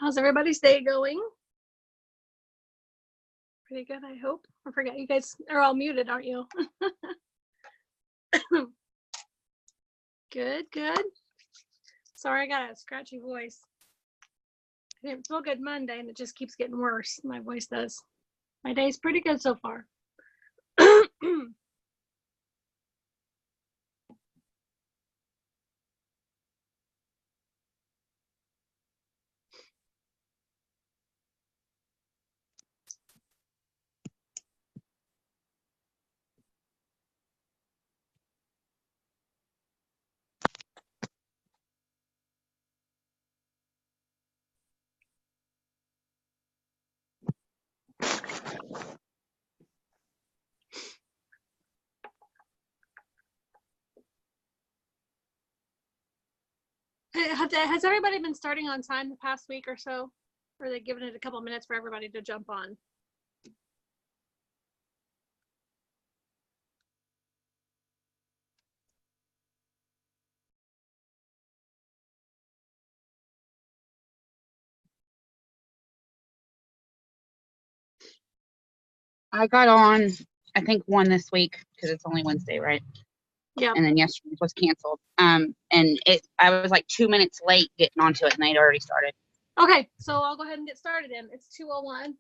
How's everybody's day going? Pretty good, I hope. I forgot you guys are all muted, aren't you? Good, good. Sorry, I got a scratchy voice. I didn't feel good Monday, and it just keeps getting worse. My voice does. My day's pretty good so far. Has everybody been starting on time the past week or so? Or are they giving it a couple minutes for everybody to jump on? I got on, I think, one this week because it's only Wednesday, right? Yeah. And then yesterday was canceled. And I was like 2 minutes late getting onto it, and they'd already started. Okay, so I'll go ahead and get started. It's 2:01.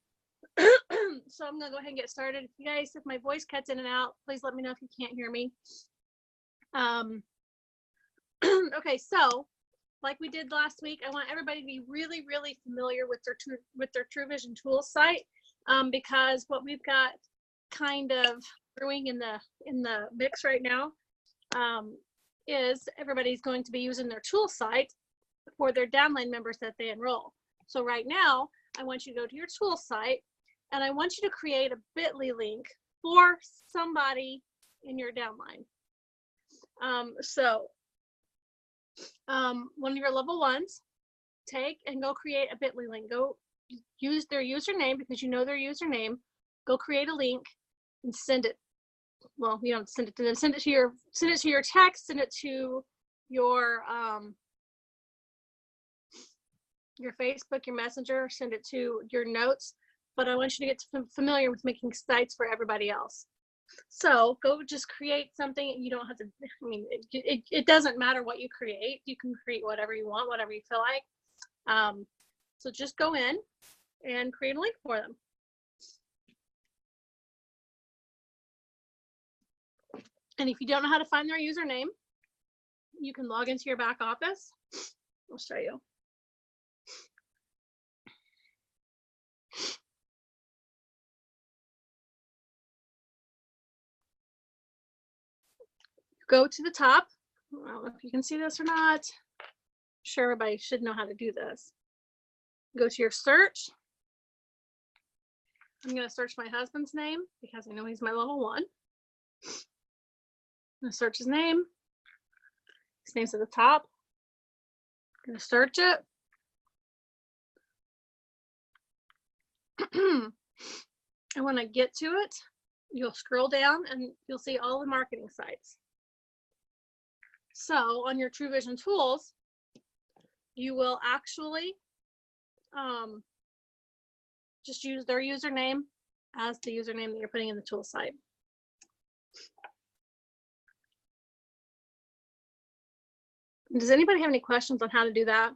So I'm gonna go ahead and get started. If my voice cuts in and out, please let me know if you can't hear me. Okay, so like we did last week, I want everybody to be really, really familiar with their TrueVision Tools site, because what we've got kind of brewing in the mix right now is everybody's going to be using their tool site for their downline members that they enroll. So right now, I want you to go to your tool site, and I want you to create a bit.ly link for somebody in your downline. One of your level ones, take and go create a bit.ly link. Go use their username because you know their username. Go create a link and send it. Well, you don't send it to them. Send it to your text. Send it to your Facebook, your Messenger. Send it to your notes. But I want you to get familiar with making sites for everybody else. So go just create something. You don't have to, I mean, it doesn't matter what you create. You can create whatever you want, whatever you feel like. So just go in and create a link for them. And if you don't know how to find their username, you can log into your back office. I'll show you. Go to the top. I don't know if you can see this or not. I'm sure everybody should know how to do this. Go to your search. I'm going to search my husband's name because I know he's my level 1. I'm going to search his name. His name's at the top. I'm going to search it. And when I get to it, you'll scroll down and you'll see all the marketing sites. So on your TrueVision tools, you will actually just use their username as the username that you're putting in the tool site. Does anybody have any questions on how to do that?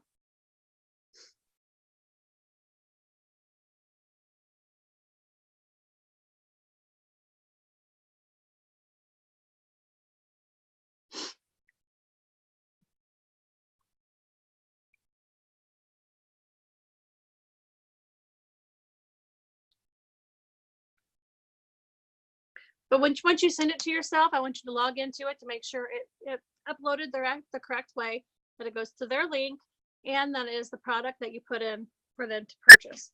But once you send it to yourself, I want you to log into it to make sure it uploaded the correct way, that it goes to their link, and that it is the product that you put in for them to purchase.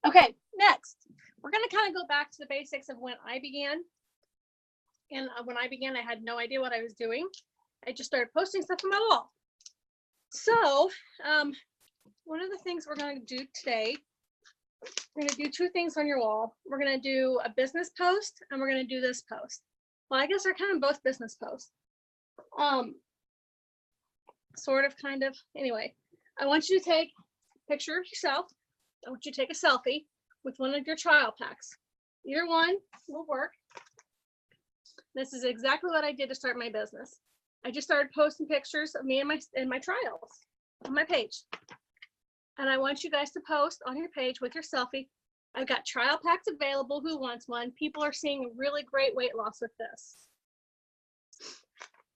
Okay, next, we're going to kind of go back to the basics of when I began. And when I began, I had no idea what I was doing. I just started posting stuff on my wall. So one of the things we're going to do today, we're going to do 2 things on your wall. We're going to do a business post and we're going to do this post. Well, I guess they're kind of both business posts. Sort of, kind of. Anyway, I want you to take a picture of yourself. I want you to take a selfie with one of your trial packs. Either one will work. This is exactly what I did to start my business. I just started posting pictures of me and my trials on my page. And I want you guys to post on your page with your selfie. I've got trial packs available. Who wants one? People are seeing really great weight loss with this.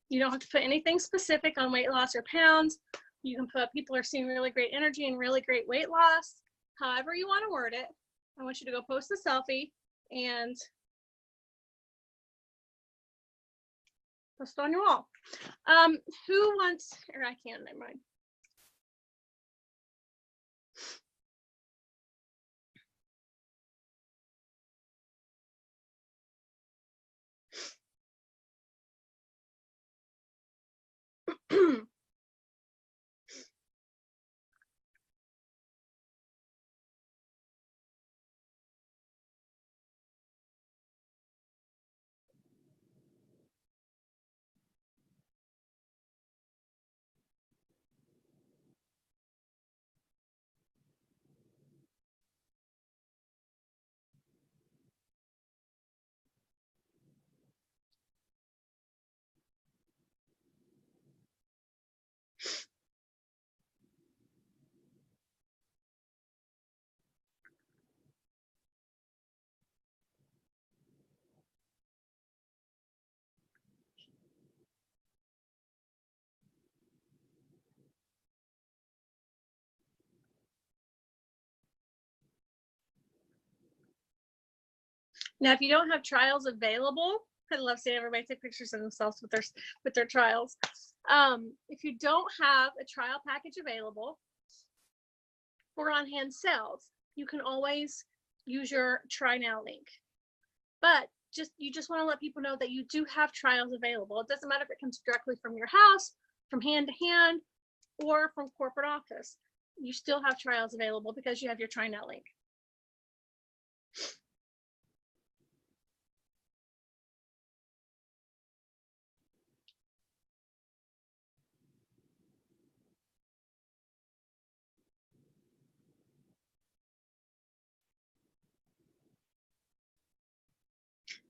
You don't have to put anything specific on weight loss or pounds. You can put people are seeing really great energy and really great weight loss. However you want to word it. I want you to go post a selfie and post it on your wall. Who wants, or I can't, never mind. Now, if you don't have trials available, I love seeing everybody take pictures of themselves with their trials. If you don't have a trial package available or on hand sales, you can always use your Try Now link. But you just want to let people know that you do have trials available. It doesn't matter if it comes directly from your house, from hand to hand, or from corporate office, you still have trials available because you have your TriNet link.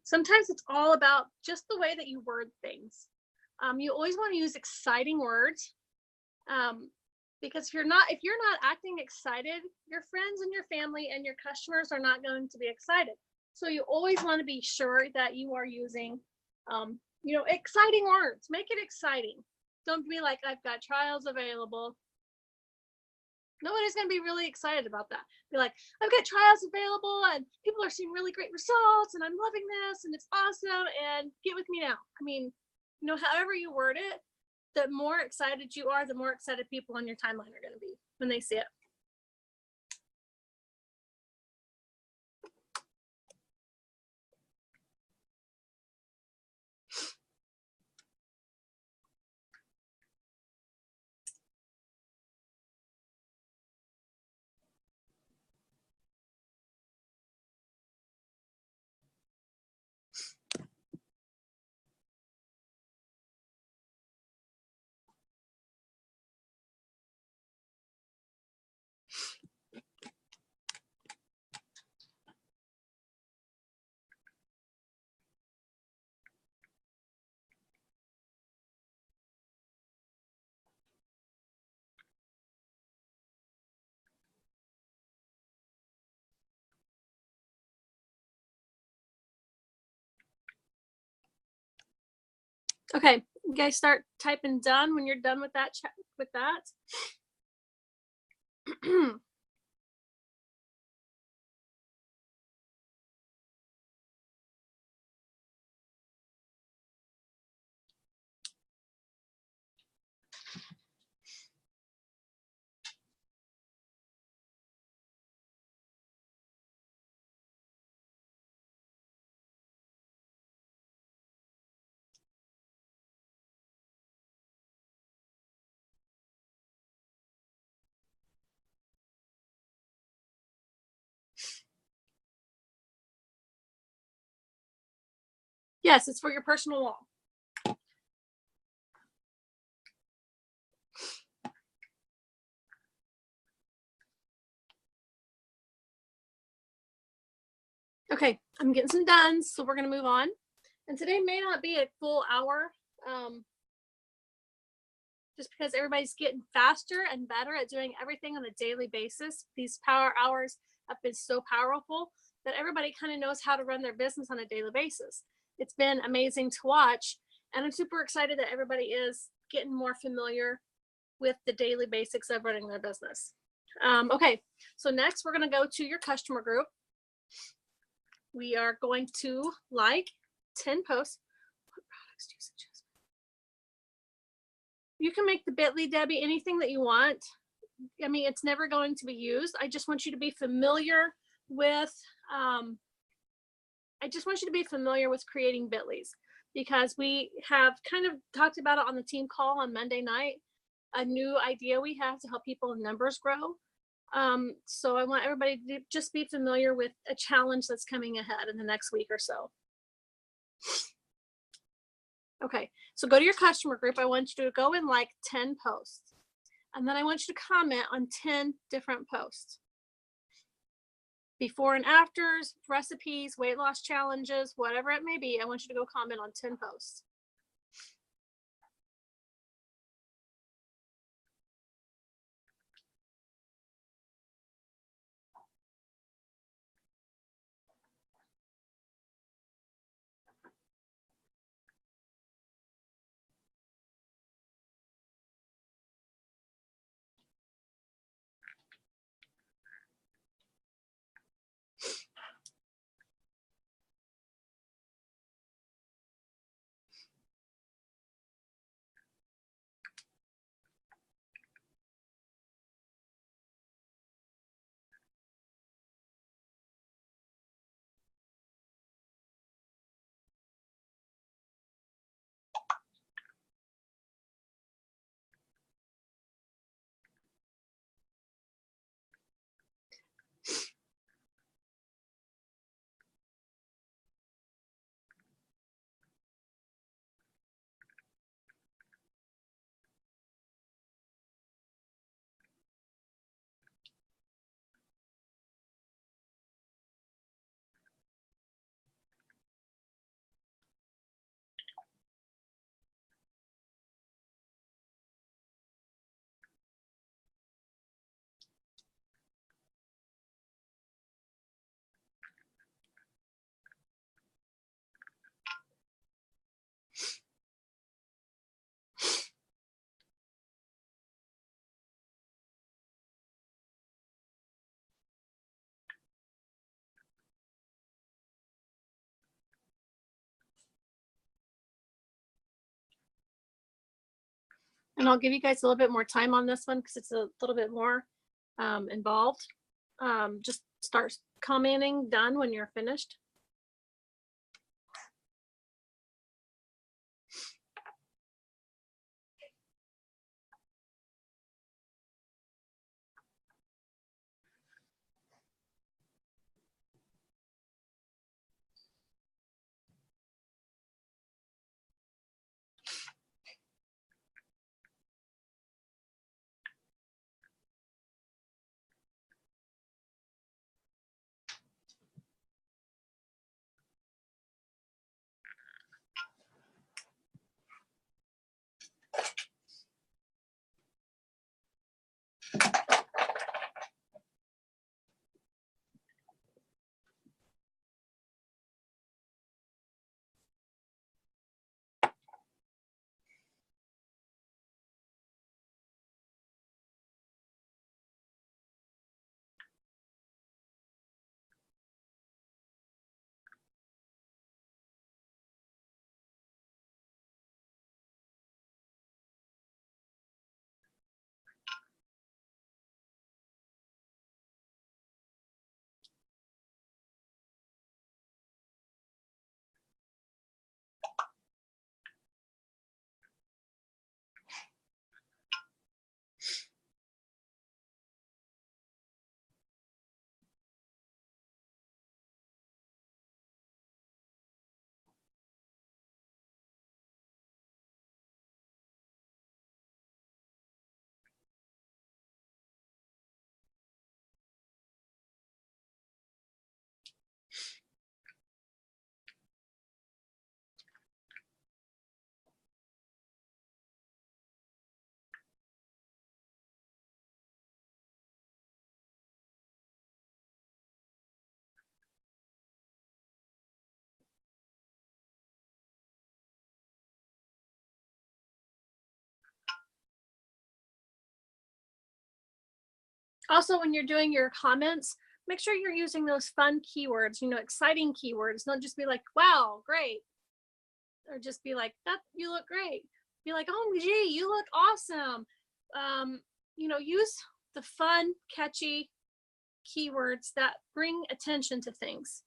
Sometimes it's all about just the way that you word things. You always want to use exciting words, because if you're not acting excited, your friends and your family and your customers are not going to be excited. So you always want to be sure that you are using, exciting words. Make it exciting. Don't be like, I've got trials available. Nobody's going to be really excited about that. Be like, I've got trials available and people are seeing really great results and I'm loving this and it's awesome and get with me now. I mean, however you word it, the more excited you are, the more excited people on your timeline are going to be when they see it. Okay, you guys start typing done when you're done with that Yes, it's for your personal wall. Okay, I'm getting some done, so we're going to move on. And today may not be a full hour, just because everybody's getting faster and better at doing everything on a daily basis. These power hours have been so powerful that everybody kind of knows how to run their business on a daily basis. It's been amazing to watch, and I'm super excited that everybody is getting more familiar with the daily basics of running their business. Okay, so next we're going to go to your customer group. We are going to like 10 posts. What products do you suggest? You can make the Bitly, Debbie, anything that you want. I mean, it's never going to be used. I just want you to be familiar with, creating Bitlys, because we have kind of talked about it on the team call on Monday night, a new idea we have to help people in numbers grow. So I want everybody to just be familiar with a challenge that's coming ahead in the next week or so. Okay, so go to your customer group. I want you to go and like 10 posts. And then I want you to comment on 10 different posts. Before and afters, recipes, weight loss challenges, whatever it may be, I want you to go comment on 10 posts. And I'll give you guys a little bit more time on this one because it's a little bit more involved. Just start commenting done when you're finished. Also, when you're doing your comments, make sure you're using those fun keywords, exciting keywords. Don't just be like, wow, great. Or just be like, that you look great. Be like, oh, gee, you look awesome. Use the fun, catchy keywords that bring attention to things.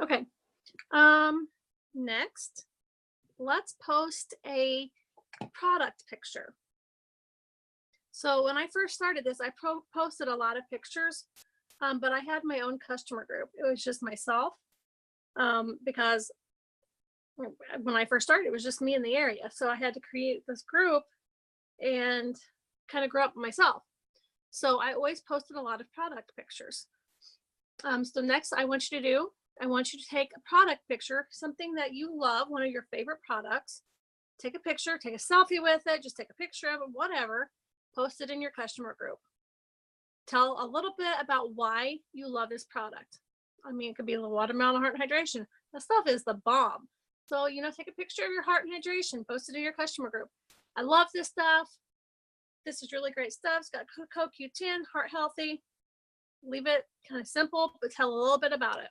Okay. Next, let's post a product picture. So when I first started this, I posted a lot of pictures, but I had my own customer group. It was just myself, because when I first started, it was just me in the area. So I had to create this group and kind of grow up myself. So I always posted a lot of product pictures. So next, I want you to take a product picture, something that you love, one of your favorite products. Take a picture, take a selfie with it, just take a picture of it, whatever. Post it in your customer group. Tell a little bit about why you love this product. I mean, it could be the watermelon heart hydration. That stuff is the bomb. So, take a picture of your heart and hydration, post it in your customer group. I love this stuff. This is really great stuff. It's got CoQ10, heart healthy. Leave it kind of simple, but tell a little bit about it.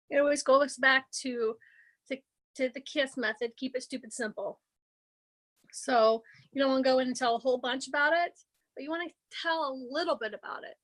It always goes back to the KISS method, keep it stupid simple. So you don't want to go in and tell a whole bunch about it, but you want to tell a little bit about it.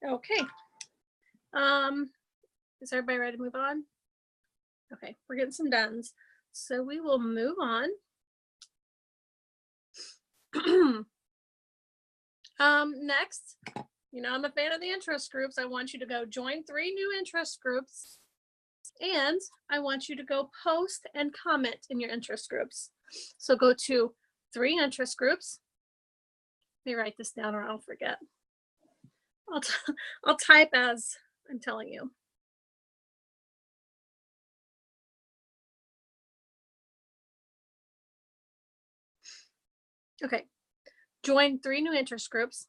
Okay. Is everybody ready to move on? Okay, we're getting some dones. So we will move on. Next, I'm a fan of the interest groups. I want you to go join 3 new interest groups, and I want you to go post and comment in your interest groups. So go to 3 interest groups. Let me write this down or I'll forget. I'll type as I'm telling you. Okay, join 3 new interest groups.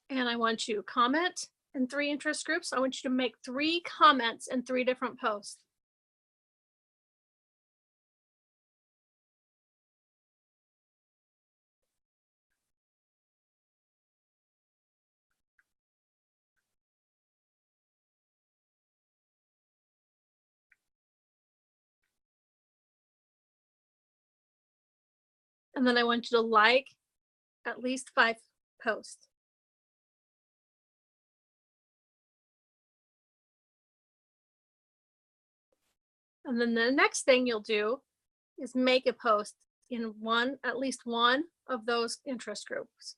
And I want you to comment in 3 interest groups. I want you to make 3 comments in 3 different posts. And then I want you to like at least 5 posts. And then the next thing you'll do is make a post in at least one of those interest groups.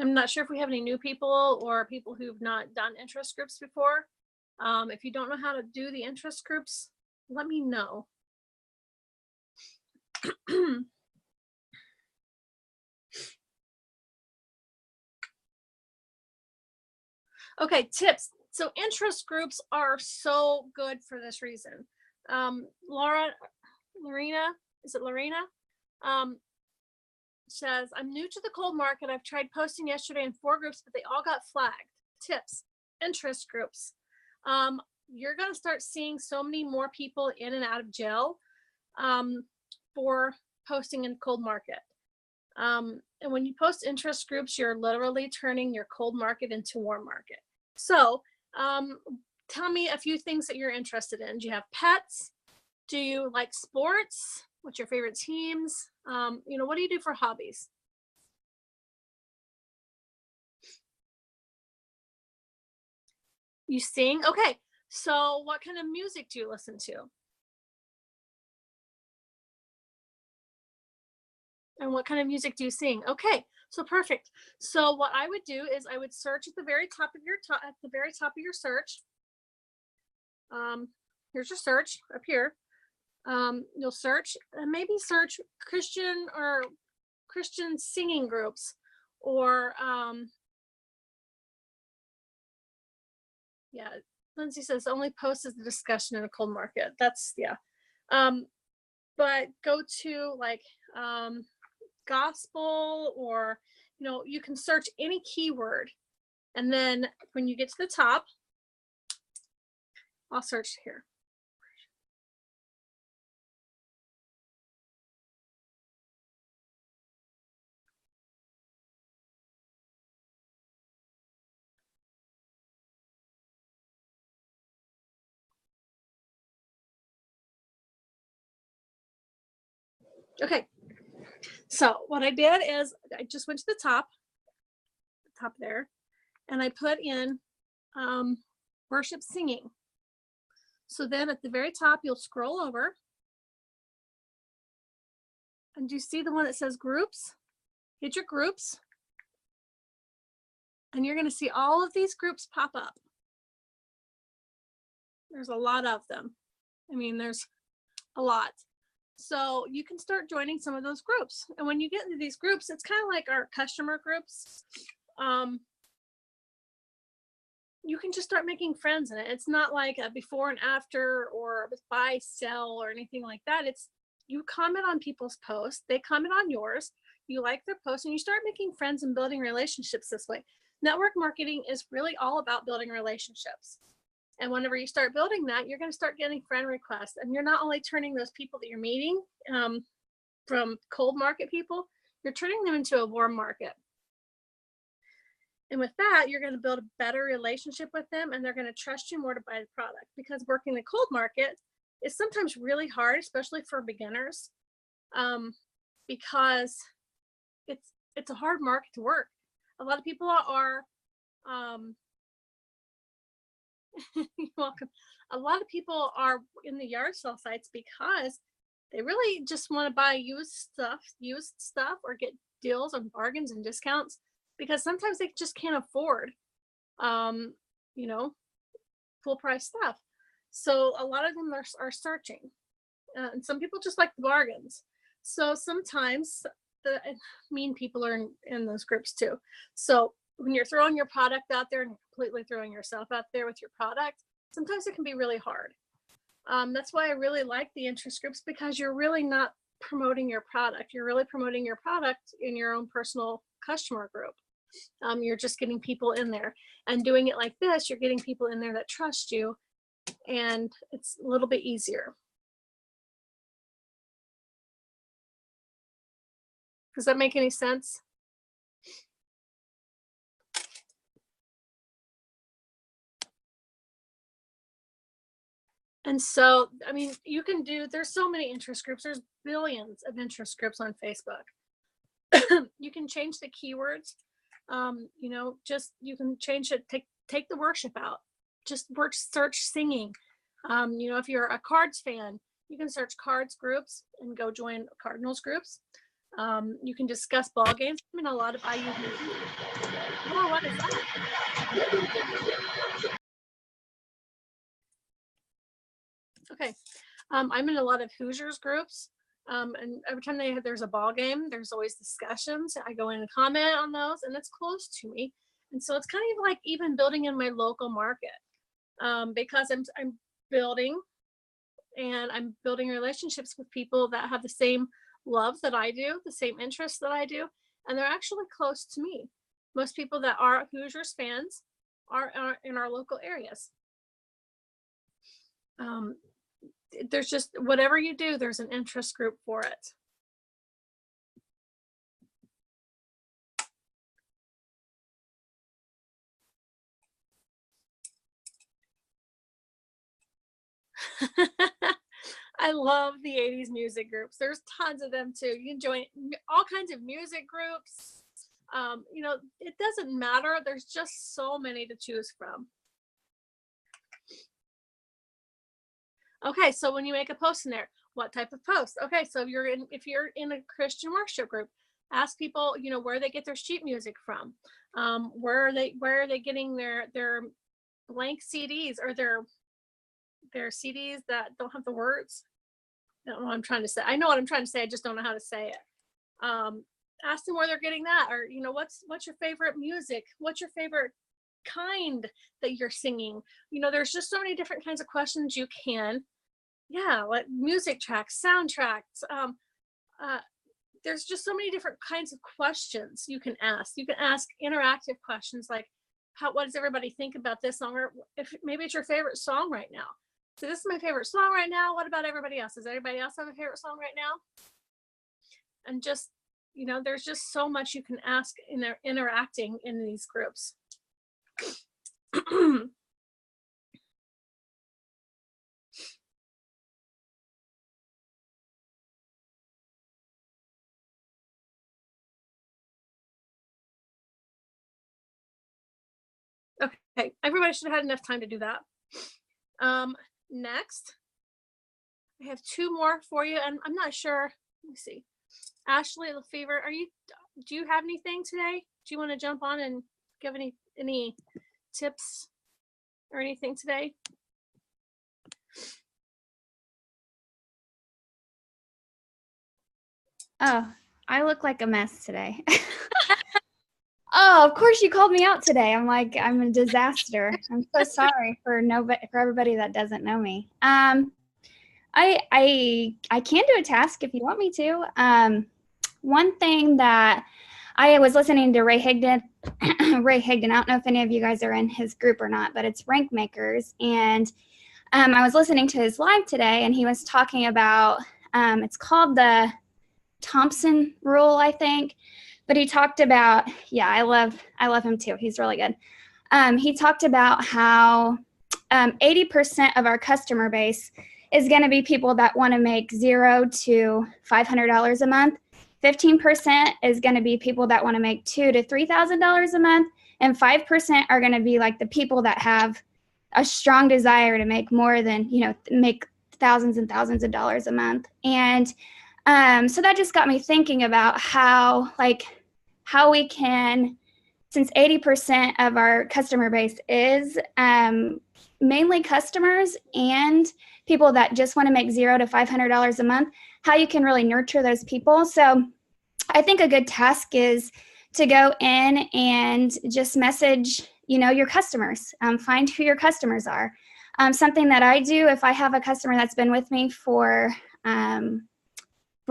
I'm not sure if we have any new people or people who've not done interest groups before. If you don't know how to do the interest groups, let me know. Okay, tips. So interest groups are so good for this reason. Lorena, is it Lorena? says, I'm new to the cold market. I've tried posting yesterday in 4 groups, but they all got flagged. Tips, interest groups. You're going to start seeing so many more people in and out of jail for posting in cold market. And when you post interest groups, you're literally turning your cold market into warm market. So tell me a few things that you're interested in. Do you have pets? Do you like sports? What's your favorite teams? What do you do for hobbies? You sing? Okay. So what kind of music do you listen to? And what kind of music do you sing? Okay. So perfect. So what I would do is I would search at the very top of your search. Here's your search up here. You'll search and maybe search Christian singing groups, or yeah, Lindsay says only post is the discussion in a cold market. That's but go to like gospel, or you can search any keyword, and then when you get to the top, I'll search here. Okay, so what I did is I just went to the top there, and I put in worship singing. So then at the very top, you'll scroll over, and do you see the one that says groups? Hit your groups, and you're going to see all of these groups pop up. There's a lot of them. I mean, there's a lot. So you can start joining some of those groups. And when you get into these groups, it's kind of like our customer groups. You can just start making friends in it. It's not like a before and after or buy, sell, or anything like that. It's you comment on people's posts, they comment on yours, you like their posts, and you start making friends and building relationships this way. Network marketing is really all about building relationships. And whenever you start building that, you're going to start getting friend requests. And you're not only turning those people that you're meeting from cold market people, you're turning them into a warm market. And with that, you're going to build a better relationship with them, and they're going to trust you more to buy the product, because working the cold market is sometimes really hard, especially for beginners, because it's a hard market to work. A lot of people are you're welcome. A lot of people are in the yard sale sites because they really just want to buy used stuff, or get deals on bargains and discounts, because sometimes they just can't afford, full price stuff. So a lot of them are searching, and some people just like the bargains. So sometimes the mean people are in those groups too. So when you're throwing your product out there and you're completely throwing yourself out there with your product, sometimes it can be really hard. That's why I really like the interest groups, because you're really not promoting your product. You're really promoting your product in your own personal customer group. You're just getting people in there, and doing it like this, you're getting people in there that trust you, and it's a little bit easier. Does that make any sense? And so, I mean, there's so many interest groups. There's billions of interest groups on Facebook. You can change the keywords. You can change it. Take the worship out. Just search singing. If you're a Cards fan, you can search Cards groups and go join Cardinals groups. You can discuss ball games. I mean, a lot of IU. Oh, what is that? Okay. I'm in a lot of Hoosiers groups. And every time there's a ball game, there's always discussions. I go in and comment on those, and it's close to me. And so it's kind of like even building in my local market, because I'm building relationships with people that have the same love that I do, the same interests that I do, and they're actually close to me. Most people that are Hoosiers fans are in our local areas. There's just whatever you do, there's an interest group for it. I love the 80s music groups. There's tons of them too. You can join all kinds of music groups. You know, it doesn't matter. There's just so many to choose from. Okay, so when you make a post in there, what type of post? Okay, so if you're in a Christian worship group, ask people, you know, where they get their sheet music from. Where are they getting their blank CDs or their CDs that don't have the words? I don't know what I'm trying to say. I know what I'm trying to say. I just don't know how to say it. Ask them where they're getting that, or you know, what's your favorite music? What's your favorite kind that you're singing? You know, there's just so many different kinds of questions you can. Yeah, like music tracks, soundtracks. There's just so many different kinds of questions you can ask. You can ask interactive questions like, what does everybody think about this song? Or if maybe it's your favorite song right now. So this is my favorite song right now. What about everybody else? Does everybody else have a favorite song right now? And just, you know, there's just so much you can ask in their interacting in these groups. Okay, everybody should have had enough time to do that. Next, I have two more for you, and I'm not sure. Let me see. Ashley Lefevre, do you have anything today? Do you want to jump on and give any tips or anything today? Oh, I look like a mess today. Oh, of course you called me out today. I'm like, I'm a disaster. I'm so sorry for everybody that doesn't know me. I can do a task if you want me to. One thing that I was listening to Ray Higdon. Ray Higdon. I don't know if any of you guys are in his group or not, but it's Rank Makers, and I was listening to his live today, and he was talking about it's called the Thompson rule, I think. But he talked about, yeah, I love him too. He's really good. He talked about how 80% of our customer base is going to be people that want to make $0 to $500 a month. 15% is going to be people that want to make $2,000 to $3,000 a month, and 5% are going to be like the people that have a strong desire to make more than, you know, make thousands and thousands of dollars a month. And so that just got me thinking about how we can, since 80% of our customer base is mainly customers and people that just want to make $0 to $500 a month, how you can really nurture those people. So I think a good task is to go in and just message, you know, your customers, find who your customers are. Something that I do, if I have a customer that's been with me for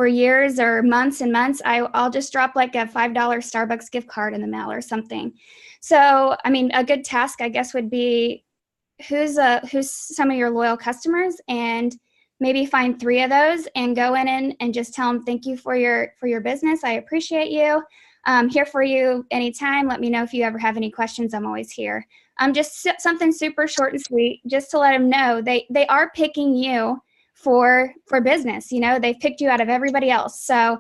years or months and months, I'll just drop like a $5 Starbucks gift card in the mail or something. So, I mean, a good task, I guess, would be who's some of your loyal customers, and maybe find 3 of those and go in and just tell them, thank you for your business. I appreciate you. I'm here for you anytime. Let me know if you ever have any questions. I'm always here. Just something super short and sweet, just to let them know they are picking you for business. You know, they've picked you out of everybody else. So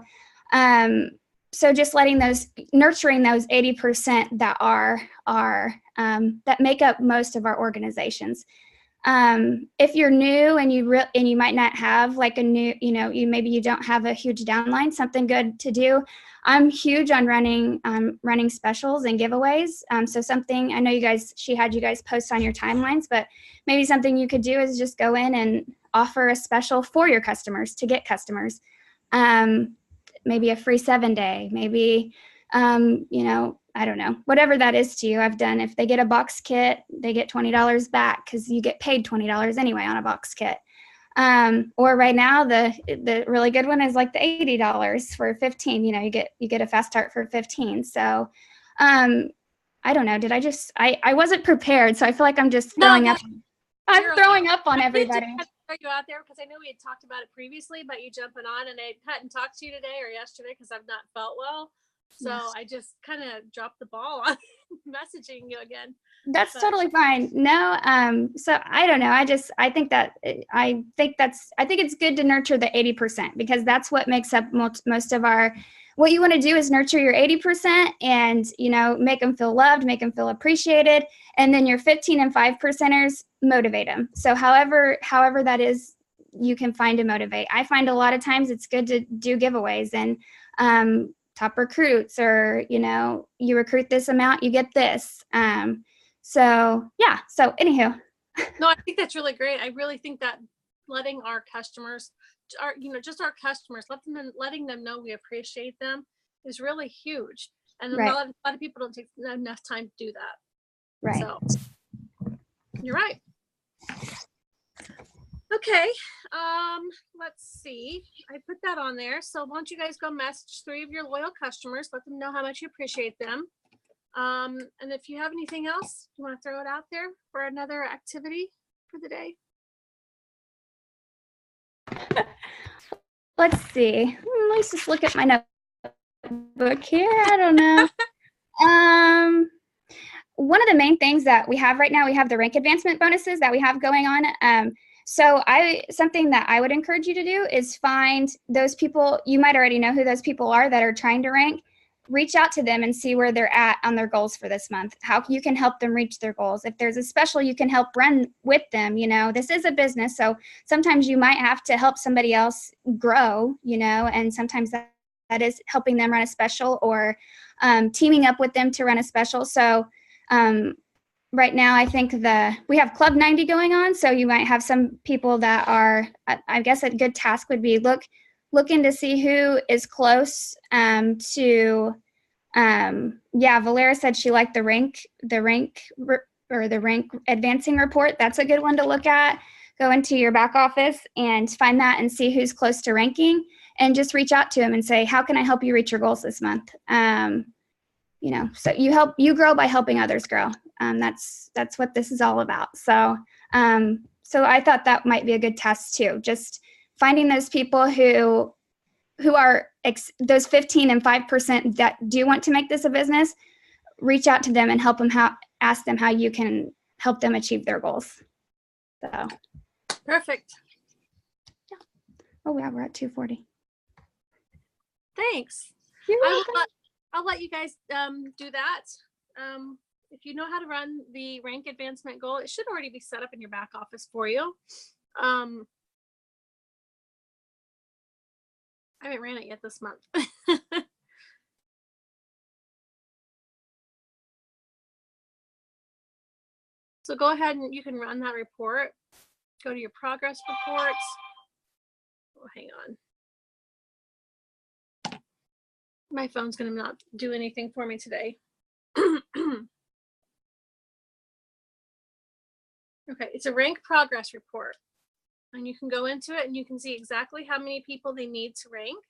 just nurturing those 80% that are that make up most of our organizations. If you're new and you might not have like a new, you know, maybe you don't have a huge downline, something good to do. I'm huge on running specials and giveaways. So something, I know she had you guys post on your timelines, but maybe something you could do is just go in and offer a special for your customers to get customers. Maybe a free 7-day, maybe, you know, I don't know, whatever that is to you. I've done, if they get a box kit, they get $20 back because you get paid $20 anyway on a box kit. Or right now, the really good one is like the $80 for 15. You know, you get a fast start for 15. So, I don't know. Did I wasn't prepared, so I feel like I'm just No, throwing no, up. I'm you're throwing up on I did everybody. just have to throw you out there because I know we had talked about it previously, but you jumping on, and I hadn't talked to you today or yesterday because I've not felt well. So Yes. I just kind of dropped the ball on messaging you again. That's But totally fine. No, so I don't know. I think it's good to nurture the 80% because that's what makes up most of our, what you want to do is nurture your 80% and, you know, make them feel loved, make them feel appreciated. And then your 15 and 5%ers, motivate them. So however that is, you can find to motivate. I find a lot of times it's good to do giveaways and, top recruits, or, you know, you recruit this amount, you get this. So yeah. So anywho, no, I think that's really great. I really think that letting our customers, just our customers, letting them know we appreciate them is really huge. And Right. a lot of people don't take enough time to do that. right. So you're right. Okay. Let's see. I put that on there. So why don't you guys go message 3 of your loyal customers, let them know how much you appreciate them. And if you have anything else, you want to throw it out there for another activity for the day? Let's see. Let's just look at my notebook here. I don't know. One of the main things that we have right now, we have the rank advancement bonuses that we have going on. So something that I would encourage you to do is find those people, you might already know who those people are that are trying to rank. Reach out to them and see where they're at on their goals for this month, how you can help them reach their goals. If there's a special you can help run with them, you know, this is a business. So sometimes you might have to help somebody else grow, you know, and sometimes that is helping them run a special or teaming up with them to run a special. So right now, I think we have Club 90 going on. So you might have some people that are, I guess a good task would be looking to see who is close to, Valera said she liked the rank advancing report. That's a good one to look at. Go into your back office and find that and see who's close to ranking and just reach out to them and say, how can I help you reach your goals this month? You know, so you grow by helping others grow. That's what this is all about. So I thought that might be a good test too. Just finding those people who are those 15 and 5% that do want to make this a business, reach out to them and ask them how you can help them achieve their goals. So. Perfect. Yeah. Oh yeah, we're at 2:40. Thanks. You're welcome. I'll let you guys do that. If you know how to run the rank advancement goal, it should already be set up in your back office for you. I haven't ran it yet this month. So go ahead and you can run that report. Go to your progress reports. Oh, hang on. My phone's going to not do anything for me today. Okay, it's a rank progress report. And you can go into it and you can see exactly how many people they need to rank.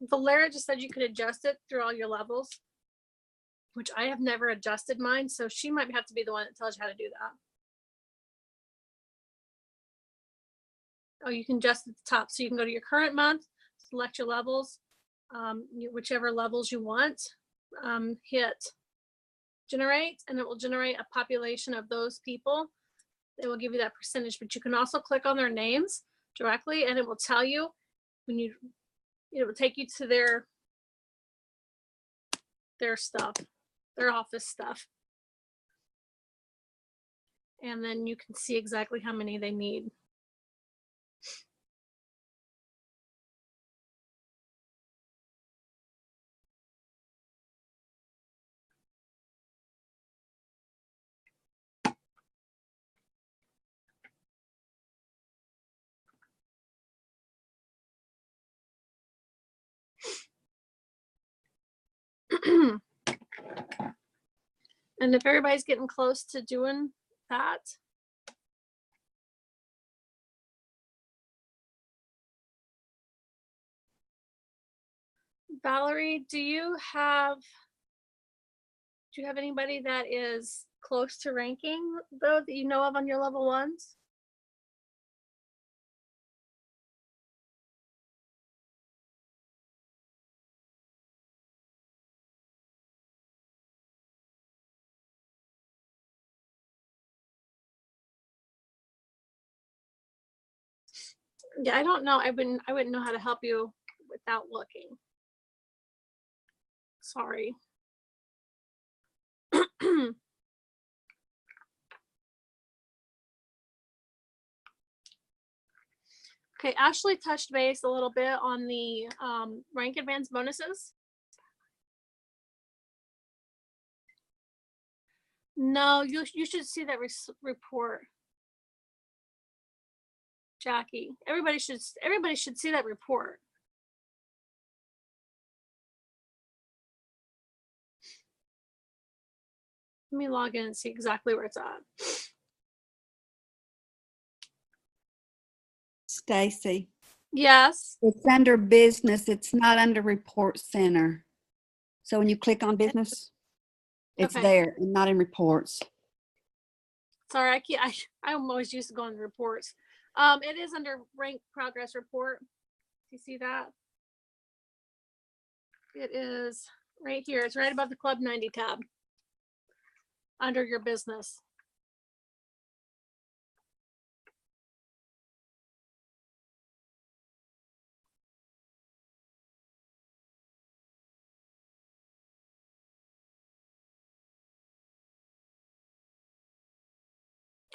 Valera just said you could adjust it through all your levels, which I have never adjusted mine, so she might have to be the one that tells you how to do that. Oh, you can adjust at the top. So you can go to your current month, select your levels, whichever levels you want, hit generate, and it will generate a population of those people. It will give you that percentage, but you can also click on their names directly and it will tell you when you, it will take you to their stuff, their office stuff. And then you can see exactly how many they need. And if everybody's getting close to doing that, Valerie, do you have anybody that is close to ranking though that you know of on your level ones? Yeah, I don't know. I wouldn't know how to help you without looking. Sorry. Okay, Ashley touched base a little bit on the rank advance bonuses. No, you should see that report, Jackie. Everybody should see that report. Let me log in and see exactly where it's at. Stacy, Yes. it's under business. It's not under report center. So when you click on business, it's Okay. there and not in reports. Sorry, I'm always used to going to reports. It is under rank progress report. Do you see that? It is right here. It's right above the Club 90 tab under your business.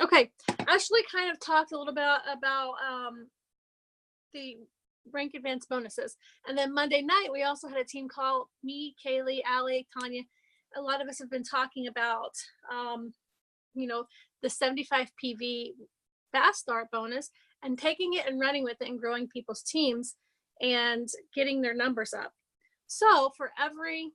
Okay, Ashley kind of talked a little bit about the rank advance bonuses. And then Monday night, we also had a team call, me, Kaylee, Allie, Tanya. A lot of us have been talking about, you know, the 75 PV fast start bonus and taking it and running with it and growing people's teams and getting their numbers up. So for every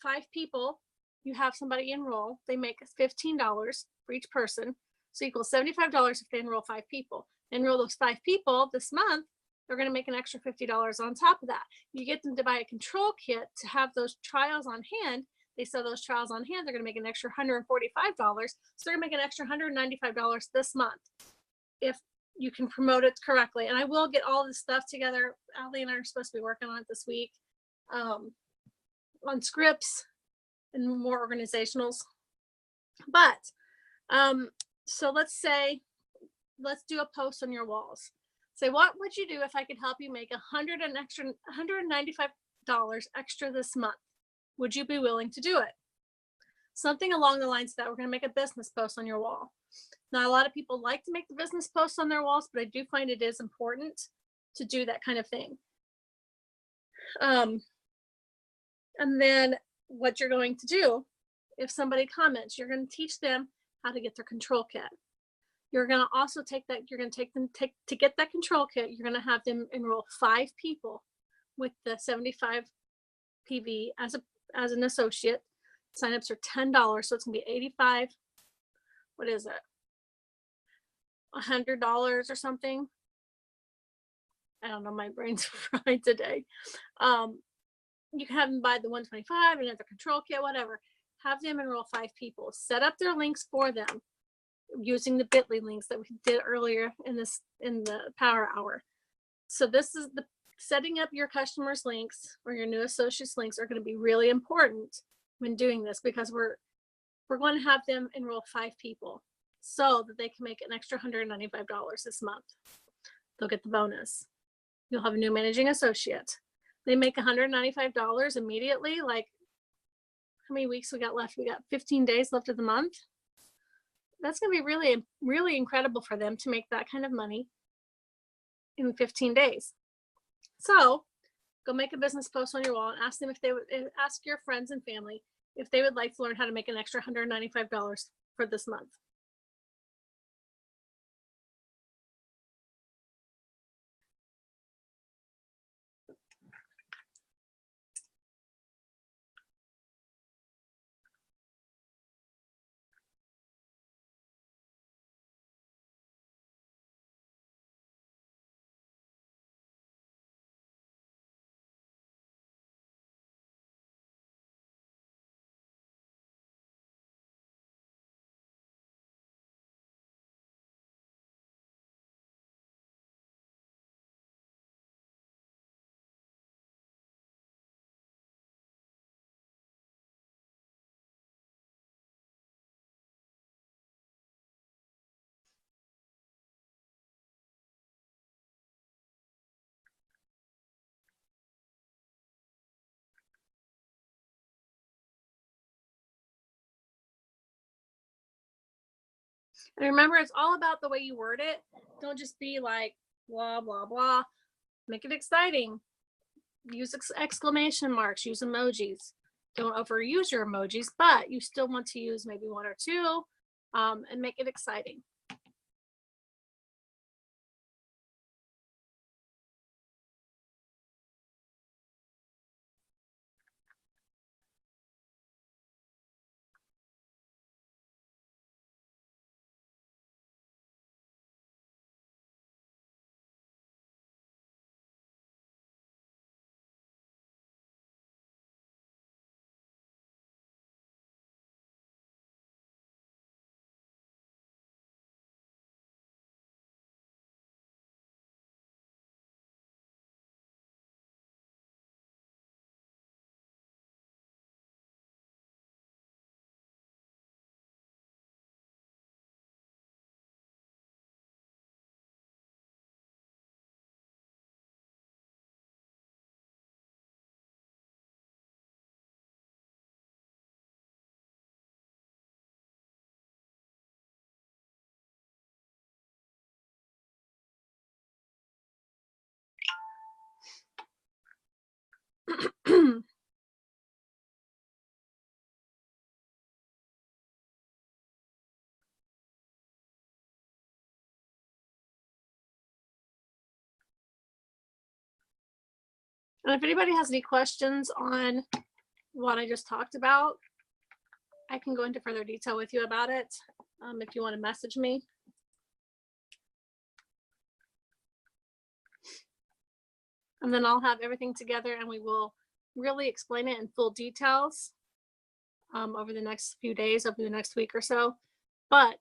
5 people, you have somebody enroll. They make $15 for each person. So equals $75 if they enroll 5 people. They enroll those 5 people this month, they're going to make an extra $50 on top of that. You get them to buy a control kit to have those trials on hand. They sell those trials on hand, they're going to make an extra $145. So they're going to make an extra $195 this month if you can promote it correctly. And I will get all this stuff together. Allie and I are supposed to be working on it this week, on scripts and more organizationals. But so let's do a post on your walls. Say, what would you do if I could help you make $195 extra this month? Would you be willing to do it? Something along the lines of that. We're going to make a business post on your wall. Now, a lot of people like to make the business posts on their walls, but I do find it is important to do that kind of thing. And then what you're going to do, if somebody comments, you're going to teach them how to get their control kit. You're going to also take that, to get that control kit, you're going to have them enroll 5 people with the 75 PV as an associate. Signups are $10, so it's going to be 85. What is it? $100 or something. I don't know, my brain's fried today. You can have them buy the 125 and the control kit, whatever. Have them enroll 5 people. Set up their links for them using the bit.ly links that we did earlier in the power hour. So this is the setting up your customers' links or your new associates' links are going to be really important when doing this, because we're going to have them enroll 5 people so that they can make an extra $195 this month. They'll get the bonus. You'll have a new managing associate. They make $195 immediately. Like, how many weeks we got left? We got 15 days left of the month. That's going to be really, really incredible for them to make that kind of money in 15 days. So go make a business post on your wall and ask them if they would, ask your friends and family if they would like to learn how to make an extra $195 for this month. And remember, it's all about the way you word it. Don't just be like, blah, blah, blah. Make it exciting. Use exclamation marks, use emojis. Don't overuse your emojis, but you still want to use maybe 1 or 2 and make it exciting. And if anybody has any questions on what I just talked about, I can go into further detail with you about it if you want to message me. And then I'll have everything together and we will really explain it in full details over the next few days, over the next week or so. But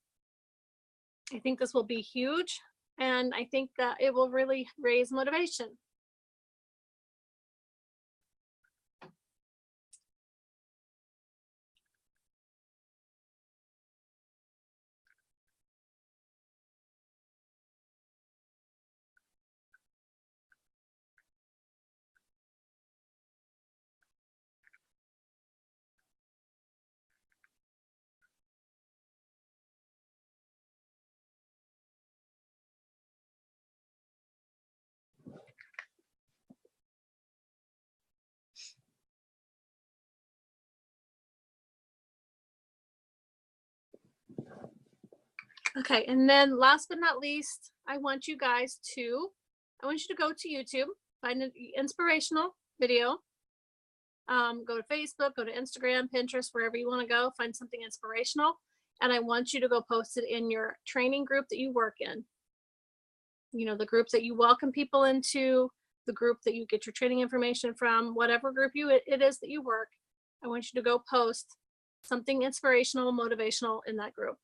I think this will be huge. And I think that it will really raise motivation. Okay, and then last but not least, I want you to go to YouTube, find an inspirational video, go to Facebook, go to Instagram, Pinterest, wherever you want to go, find something inspirational. And I want you to go post it in your training group that you work in. You know, the groups that you welcome people into, the group that you get your training information from, whatever group it is that you work. I want you to go post something inspirational, motivational in that group.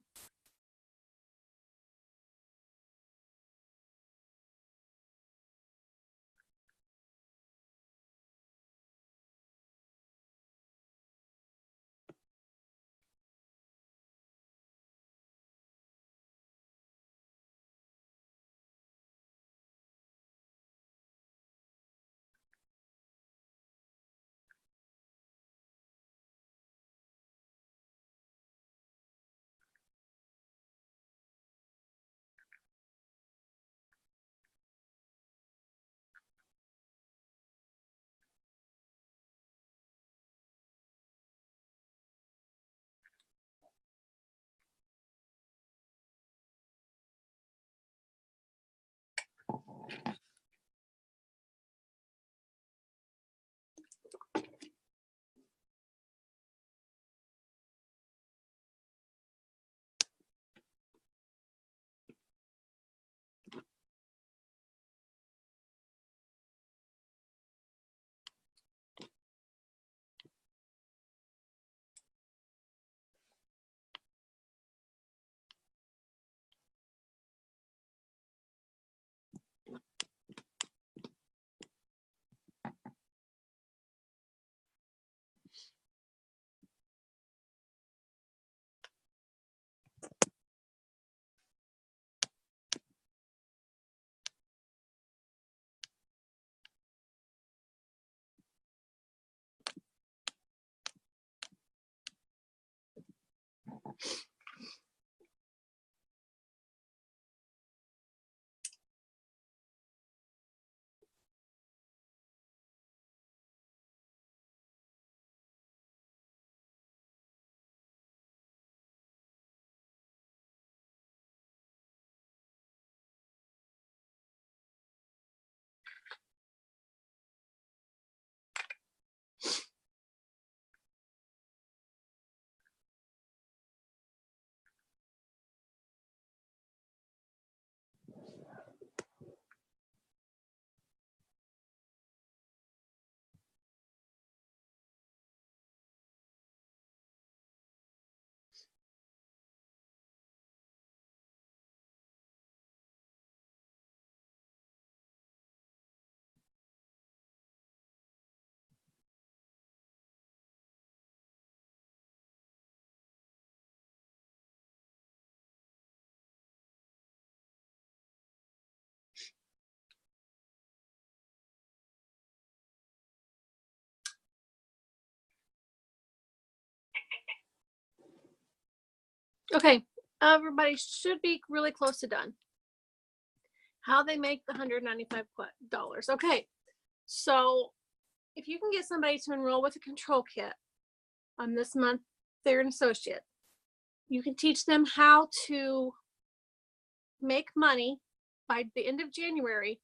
Okay, everybody should be really close to done. How they make the $195. Okay, so if you can get somebody to enroll with a control kit on this month, they're an associate. You can teach them how to make money by the end of January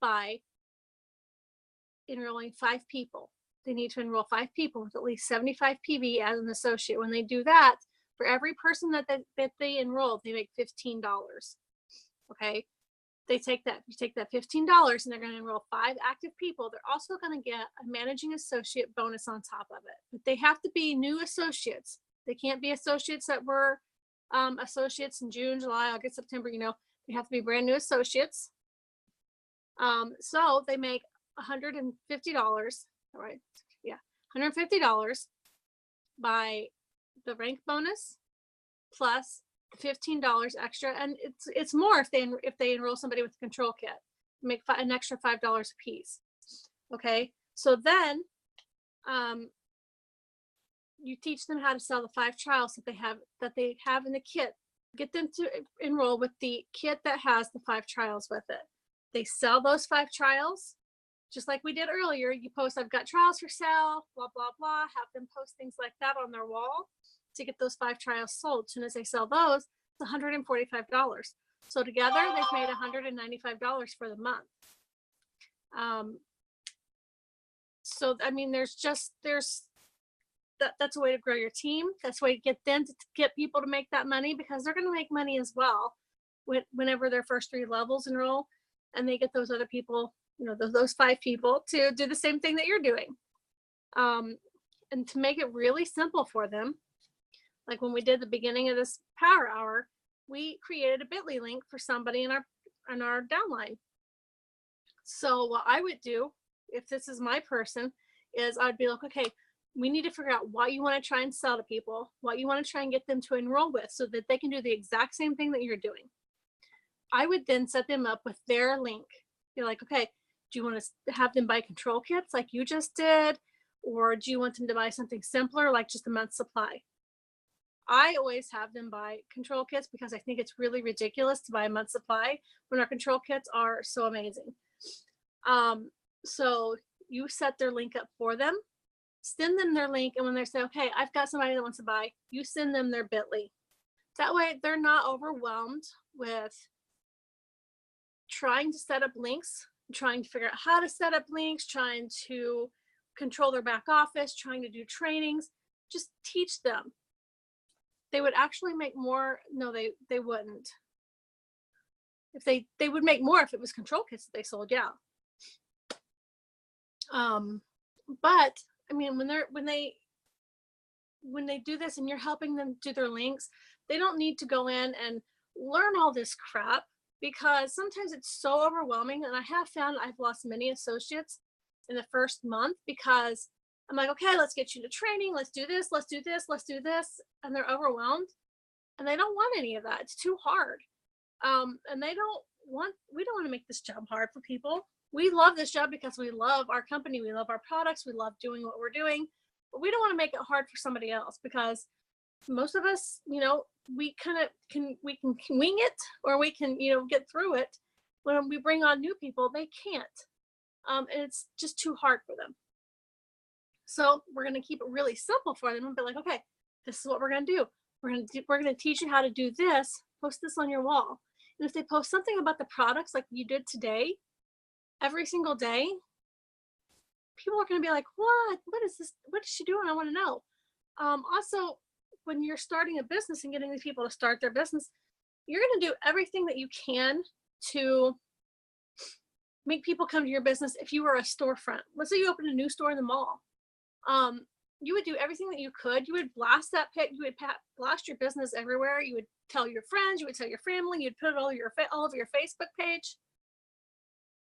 by enrolling 5 people. They need to enroll 5 people with at least 75 PV as an associate. When they do that, for every person that they enroll, they make $15. Okay. You take that $15 and they're going to enroll 5 active people. They're also going to get a managing associate bonus on top of it. But they have to be new associates. They can't be associates that were associates in June, July, August, September. They have to be brand new associates. So they make $150. All right. Yeah. $150 by the rank bonus plus $15 extra, and it's more if they enroll somebody with a control kit, make an extra $5 a piece. Okay, so then you teach them how to sell the 5 trials that they have in the kit. Get them to enroll with the kit that has the 5 trials with it. They sell those 5 trials just like we did earlier. You post, I've got trials for sale, blah blah blah. Have them post things like that on their wall to get those 5 trials sold. As soon as they sell those, it's $145. So together they've made $195 for the month. So I mean, that's a way to grow your team. That's a way to get them to get people to make that money, because they're going to make money as well whenever their first 3 levels enroll, and they get those other people, those 5 people to do the same thing that you're doing. And to make it really simple for them, like when we did the beginning of this power hour, we created a bit.ly link for somebody in our downline. So what I would do, if this is my person, is I'd be like, okay, we need to figure out what you want to try and sell to people, what you want to try and get them to enroll with, so that they can do the exact same thing that you're doing. I would then set them up with their link. You're like, okay, do you want to have them buy control kits like you just did? Or do you want them to buy something simpler, like just a month's supply? I always have them buy control kits because I think it's really ridiculous to buy a month's supply when our control kits are so amazing. So you set their link up for them, send them their link, and when they say, okay, I've got somebody that wants to buy, you send them their bit.ly. That way they're not overwhelmed with trying to set up links, trying to figure out how to set up links, trying to control their back office, trying to do trainings. Just teach them. They would actually make more. No, they wouldn't. If they would make more if it was control kits that they sold, yeah. But I mean, when they do this and you're helping them do their links, they don't need to go in and learn all this crap, because sometimes it's so overwhelming. And I have found I've lost many associates in the first month because I'm like, okay, let's get you to training. Let's do this. Let's do this. Let's do this. And they're overwhelmed and they don't want any of that. It's too hard. And we don't want to make this job hard for people. We love this job because we love our company. We love our products. We love doing what we're doing, but we don't want to make it hard for somebody else, because most of us, we can wing it, or we can, get through it. When we bring on new people, they can't. And it's just too hard for them. So we're going to keep it really simple for them and be like, okay, this is what we're going to do. We're going to teach you how to do this. Post this on your wall. And if they post something about the products like you did today, every single day, people are going to be like, what is this? What is she doing? I want to know. Also, when you're starting a business and getting these people to start their business, you're going to do everything that you can to make people come to your business. If you were a storefront, let's say you opened a new store in the mall, you would do everything that you could. You would blast that pit. You would blast your business everywhere. You would tell your friends. You would tell your family. You'd put it all over your Facebook page.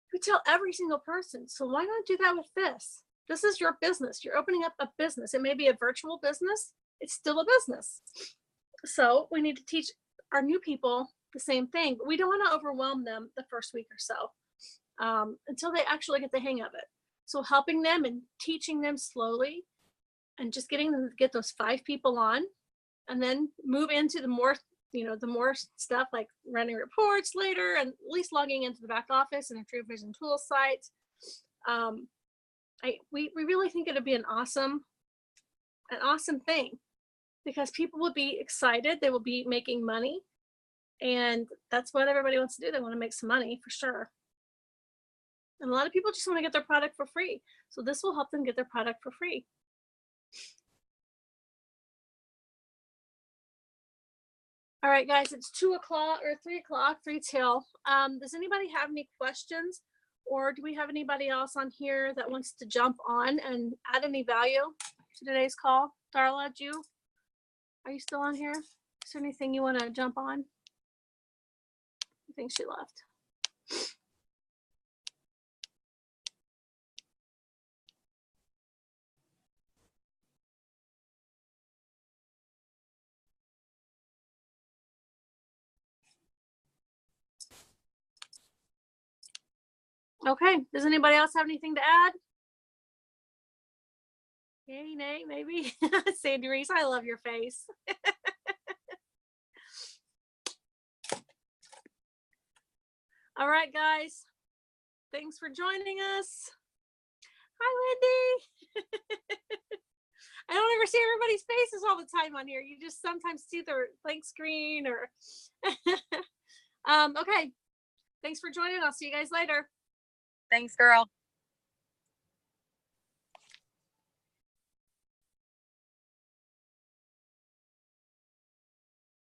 You would tell every single person. So why not do that with this? This is your business. You're opening up a business. It may be a virtual business. It's still a business. So we need to teach our new people the same thing, but we don't want to overwhelm them the first week or so, until they actually get the hang of it. So helping them and teaching them slowly, and just getting them to get those 5 people on, and then move into the more, the more stuff like running reports later, and at least logging into the back office and a True Vision tool site. We really think it'd be an awesome thing, because people will be excited. They will be making money, and that's what everybody wants to do. They want to make some money for sure. And a lot of people just want to get their product for free. So this will help them get their product for free. All right, guys, it's 2 o'clock or 3 o'clock, 3 till. Does anybody have any questions, or do we have anybody else on here that wants to jump on and add any value to today's call? Darla, are you still on here? Is there anything you want to jump on? I think she left. Okay, does anybody else have anything to add? Yay, nay, maybe. Sandy Reese, I love your face. All right, guys. Thanks for joining us. Hi, Wendy. I don't ever see everybody's faces all the time on here. You just sometimes see their blank screen or okay. Thanks for joining. I'll see you guys later. Thanks, girl.